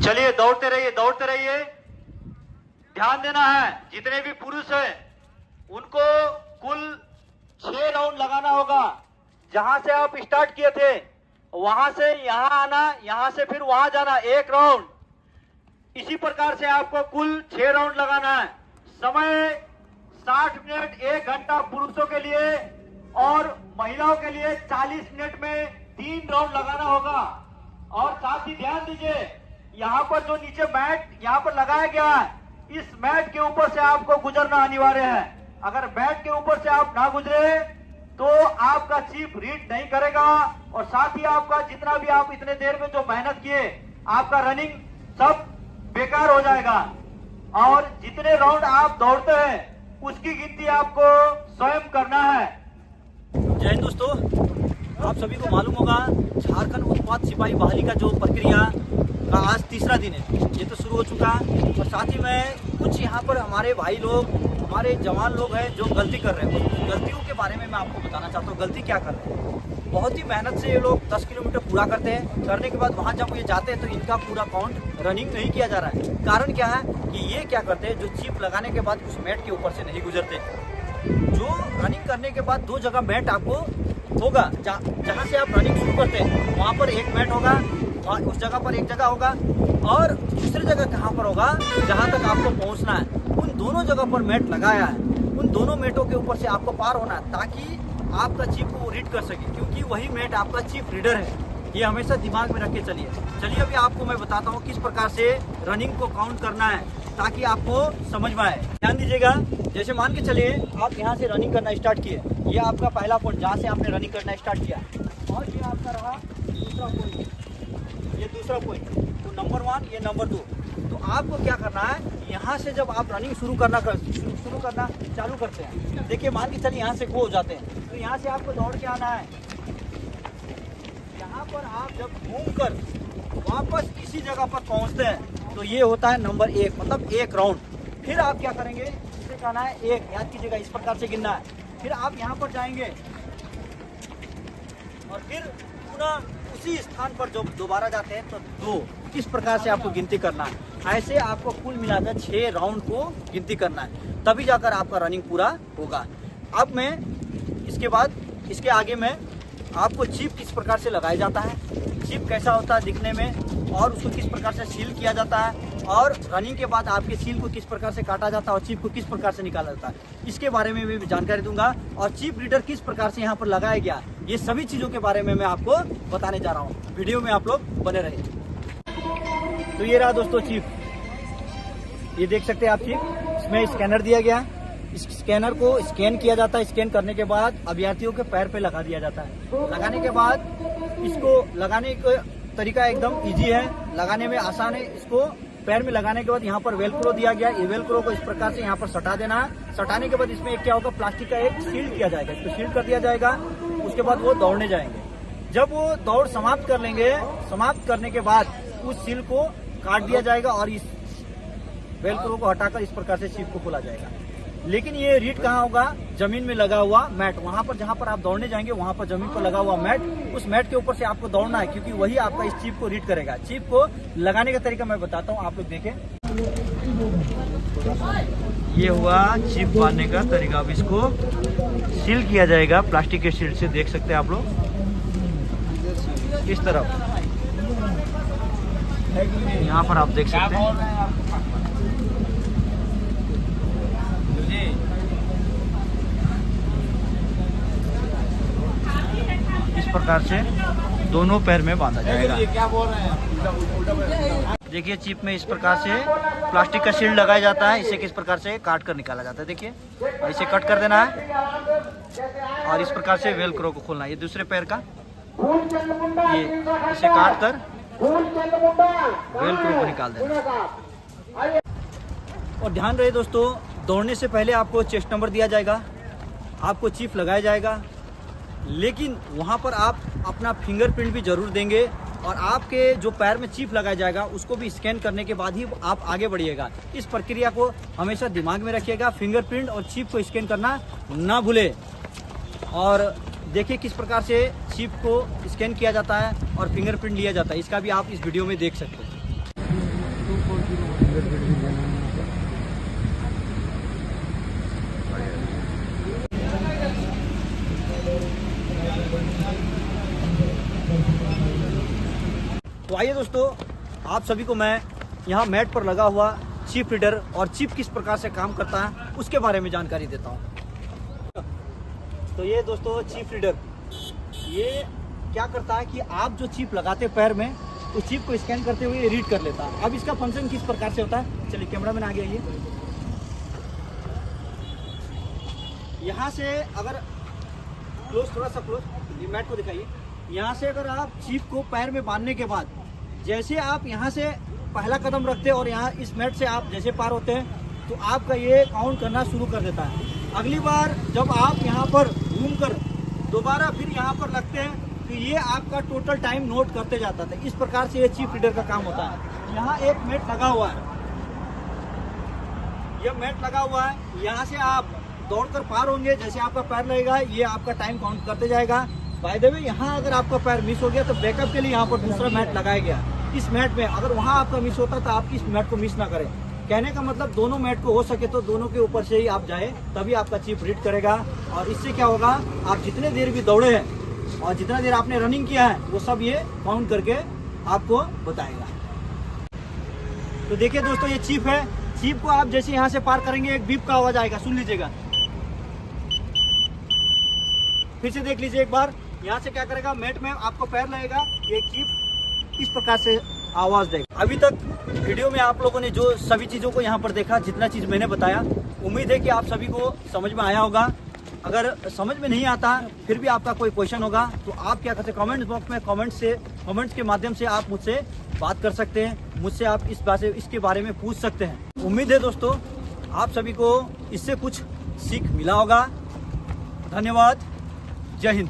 चलिए दौड़ते रहिए, दौड़ते रहिए। ध्यान देना है, जितने भी पुरुष हैं उनको कुल 6 राउंड लगाना होगा। जहां से आप स्टार्ट किए थे वहां से यहां आना, यहां से फिर वहां जाना, 1 राउंड। इसी प्रकार से आपको कुल 6 राउंड लगाना है। समय 60 मिनट, 1 घंटा पुरुषों के लिए और महिलाओं के लिए 40 मिनट में 3 राउंड लगाना होगा। और साथ ही ध्यान दीजिए, यहाँ पर जो नीचे मैट यहाँ पर लगाया गया है, इस मैट के ऊपर से आपको गुजरना अनिवार्य है। अगर मैट के ऊपर से आप ना गुजरे तो आपका चीफ रीड नहीं करेगा और साथ ही आपका जितना भी आप इतने देर में जो मेहनत किए, आपका रनिंग सब बेकार हो जाएगा। और जितने राउंड आप दौड़ते हैं उसकी गिनती आपको स्वयं करना है। जय हिंद दोस्तों, आप सभी को मालूम होगा झारखंड उत्पाद सिपाही बहाली का जो प्रक्रिया का आज तीसरा दिन है, ये तो शुरू हो चुका है। और साथ ही में कुछ यहाँ पर हमारे भाई लोग, हमारे जवान लोग हैं जो गलती कर रहे हैं। उन गलतियों के बारे में मैं आपको बताना चाहता हूँ। गलती क्या कर रहे हैं? बहुत ही मेहनत से ये लोग 10 किलोमीटर पूरा करते हैं। करने के बाद वहाँ जब ये जाते हैं तो इनका पूरा काउंट रनिंग नहीं किया जा रहा है। कारण क्या है कि ये क्या करते हैं, जो चिप लगाने के बाद उस मैट के ऊपर से नहीं गुजरते। जो रनिंग करने के बाद 2 जगह मैट आपको होगा, जहाँ से आप रनिंग शुरू करते हैं वहाँ पर एक मैट होगा, उस जगह पर एक जगह होगा, और दूसरी जगह कहाँ पर होगा जहाँ तक आपको पहुँचना है। उन दोनों जगह पर मैट लगाया है। उन दोनों मैटों के ऊपर से आपको पार होना है ताकि आपका चीफ को रीड कर सके, क्योंकि वही मैट आपका चीफ रीडर है। ये हमेशा दिमाग में रख के चलिए। चलिए अभी आपको मैं बताता हूँ किस प्रकार से रनिंग को काउंट करना है ताकि आपको समझ में आए। ध्यान दीजिएगा, जैसे मान के चलिए आप यहाँ से रनिंग करना स्टार्ट किए, ये आपका पहला पॉइंट जहाँ से आपने रनिंग करना स्टार्ट किया, और ये आपका रहा दूसरा पॉइंट, ये दूसरा पॉइंट। तो नंबर 1, ये नंबर 2। तो आपको क्या करना है, यहाँ से जब आप रनिंग शुरू करना चालू करते हैं, देखिए मान के चलिए यहाँ से गो हो जाते हैं, तो यहाँ से आपको दौड़ के आना है। यहाँ पर आप जब घूमकर वापस इसी जगह पर पहुँचते हैं तो ये होता है नंबर 1, मतलब 1 राउंड। फिर आप क्या करेंगे, इसे कहना है 1, याद कीजिएगा, इस प्रकार से गिनना है। फिर आप यहाँ पर जाएंगे और फिर पुनः उसी स्थान पर जब दोबारा जाते हैं तो 2, इस प्रकार से आपको गिनती करना है। ऐसे आपको कुल मिलाकर 6 राउंड को गिनती करना है, तभी जाकर आपका रनिंग पूरा होगा। अब मैं इसके बाद इसके आगे में आपको चिप किस प्रकार से लगाया जाता है, चिप कैसा होता है दिखने में, और उसको किस प्रकार से सील किया जाता है, और रनिंग के बाद आपके सील को किस प्रकार से काटा जाता है और चिप को किस प्रकार से निकाला जाता है, इसके बारे में भी जानकारी दूंगा। और चिप रीडर किस प्रकार से यहाँ पर लगाया गया, ये सभी चीज़ों के बारे में मैं आपको बताने जा रहा हूँ। वीडियो में आप लोग बने रहिए। तो ये रहा दोस्तों चिप, ये देख सकते हैं आप चिप। इसमें स्कैनर दिया गया है, इस स्कैनर को स्कैन किया जाता है। स्कैन करने के बाद अभ्यर्थियों के पैर पे लगा दिया जाता है। लगाने के बाद इसको लगाने का तरीका एकदम इजी है, लगाने में आसान है। इसको पैर में लगाने के बाद यहाँ पर वेलक्रो दिया गया, ये वेलक्रो को इस प्रकार से यहाँ पर सटा देना है। सटाने के बाद इसमें एक क्या होगा, प्लास्टिक का एक शील्ड किया जाएगा, इसको शील्ड कर दिया जाएगा। उसके बाद वो दौड़ने जाएंगे। जब वो दौड़ समाप्त कर लेंगे, समाप्त करने के बाद उस शील्ड को काट दिया जाएगा और इस वेलक्रो को हटाकर इस प्रकार से शील्ड को खोला जाएगा। लेकिन ये रीड कहाँ होगा, जमीन में लगा हुआ मैट, वहां पर जहां पर आप दौड़ने जाएंगे वहां पर जमीन पर लगा हुआ मैट, उस मैट के ऊपर से आपको दौड़ना है, क्योंकि वही आपका इस चिप को रीड करेगा। चिप को लगाने का तरीका मैं बताता हूँ, आप लोग देखें। ये हुआ चिप बांधने का तरीका। अब इसको सील किया जाएगा प्लास्टिक के शील्ड से, देख सकते हैं आप लोग इस तरफ। यहाँ पर आप देख सकते हैं इस प्रकार से दोनों पैर में बांधा जाएगा। क्या बोल रहे हैं, देखिए चिप में इस प्रकार से प्लास्टिक का शील्ड लगाया जाता है। इसे किस प्रकार से काट कर निकाला जाता है, देखिए इसे कट कर देना है और इस प्रकार से वेलक्रो को खोलना है। ये दूसरे पैर का, ये इसे काट कर वेलक्रो को निकाल देना। और ध्यान रहे दोस्तों, दौड़ने से पहले आपको चेस्ट नंबर दिया जाएगा, आपको चिप लगाया जाएगा, लेकिन वहाँ पर आप अपना फिंगरप्रिंट भी जरूर देंगे। और आपके जो पैर में चिप लगाया जाएगा उसको भी स्कैन करने के बाद ही आप आगे बढ़िएगा। इस प्रक्रिया को हमेशा दिमाग में रखिएगा, फिंगरप्रिंट और चिप को स्कैन करना ना भूले। और देखिए किस प्रकार से चिप को स्कैन किया जाता है और फिंगरप्रिंट लिया जाता है, इसका भी आप इस वीडियो में देख सकते हैं। तो आइए दोस्तों, आप सभी को मैं यहाँ मैट पर लगा हुआ चिप रीडर और चिप किस प्रकार से काम करता है उसके बारे में जानकारी देता हूँ। तो ये दोस्तों चिप रीडर, ये क्या करता है कि आप जो चिप लगाते पैर में, उस चिप को स्कैन करते हुए रीड कर लेता है। अब इसका फंक्शन किस प्रकार से होता है, चलिए कैमरा मैन आगे आइए। यहाँ से अगर क्लोज, थोड़ा सा क्लोज, ये मैट को दिखाइए। यहाँ से अगर आप चिप को पैर में बांधने के बाद जैसे आप यहाँ से पहला कदम रखते हैं और यहाँ इस मैट से आप जैसे पार होते हैं, तो आपका ये काउंट करना शुरू कर देता है। अगली बार जब आप यहाँ पर घूमकर दोबारा फिर यहाँ पर लगते हैं, तो ये आपका टोटल टाइम नोट करते जाता था। इस प्रकार से ये चिप रीडर का काम होता है। यहाँ एक मैट लगा हुआ है, यह मैट लगा हुआ है। यहाँ से आप दौड़कर पार होंगे, जैसे आपका पैर लगेगा ये आपका टाइम काउंट करते जाएगा। बाय द वे, यहाँ अगर आपका पैर मिस हो गया तो बैकअप के लिए यहाँ पर दूसरा मैट लगाया गया। इस मैट में अगर वहाँ आपका मिस होता तो आप इस मैट को मिस ना करें। कहने का मतलब दोनों मैट को हो सके तो दोनों के ऊपर से ही आप जाए, तभी आपका चिप रीड करेगा। और इससे क्या होगा, आप जितने देर भी दौड़े हैं और जितना देर आपने रनिंग किया है वो सब ये काउंट करके आपको बताएगा। तो देखिए दोस्तों, ये चिप है। चिप को आप जैसे यहाँ से पार करेंगे एक बीप का आवाज आएगा, सुन लीजिएगा। फिर से देख लीजिए एक बार, यहाँ से क्या करेगा, मैट में आपको पैर लगेगा, ये चिप इस प्रकार से आवाज देगा। अभी तक वीडियो में आप लोगों ने जो सभी चीजों को यहाँ पर देखा, जितना चीज मैंने बताया, उम्मीद है कि आप सभी को समझ में आया होगा। अगर समझ में नहीं आता फिर भी आपका कोई क्वेश्चन होगा तो आप क्या करते हैं, कमेंट्स बॉक्स में कमेंट्स के माध्यम से आप मुझसे बात कर सकते हैं। मुझसे आप इसके बारे में पूछ सकते हैं। उम्मीद है दोस्तों आप सभी को इससे कुछ सीख मिला होगा। धन्यवाद। जय हिंद।